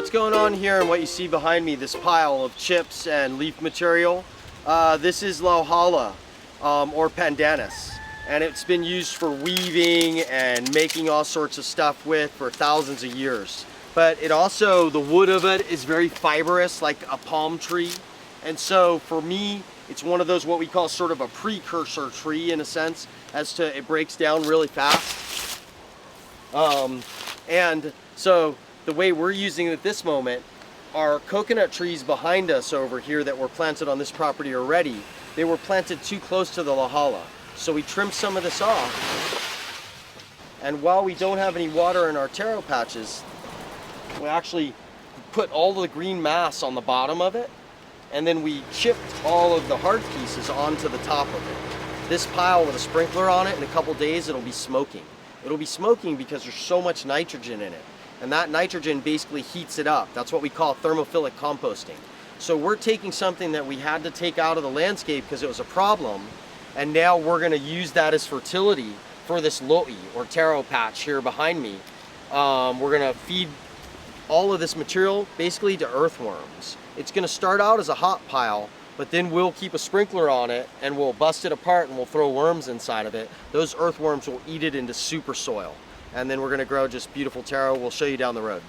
what's going on here and what you see behind me, this pile of chips and leaf material, this is Lauhala, or pandanus. And it's been used for weaving and making all sorts of stuff with for thousands of years. But it also, the wood of it is very fibrous, like a palm tree. And so for me, it's one of those what we call sort of a precursor tree in a sense, as to it breaks down really fast. And so the way we're using it at this moment, our coconut trees behind us over here that were planted on this property already, they were planted too close to the Lauhala. So we trimmed some of this off. And while we don't have any water in our taro patches, we actually put all the green mass on the bottom of it, and then we chipped all of the hard pieces onto the top of it. This pile with a sprinkler on it, in a couple days it'll be smoking. It'll be smoking because there's so much nitrogen in it. And that nitrogen basically heats it up. That's what we call thermophilic composting. So we're taking something that we had to take out of the landscape because it was a problem, and now we're gonna use that as fertility for this lo'i, or taro patch here behind me. We're gonna feed all of this material basically to earthworms. It's gonna start out as a hot pile, but then we'll keep a sprinkler on it and we'll bust it apart and we'll throw worms inside of it. Those earthworms will eat it into super soil. And then we're gonna grow just beautiful taro. We'll show you down the road.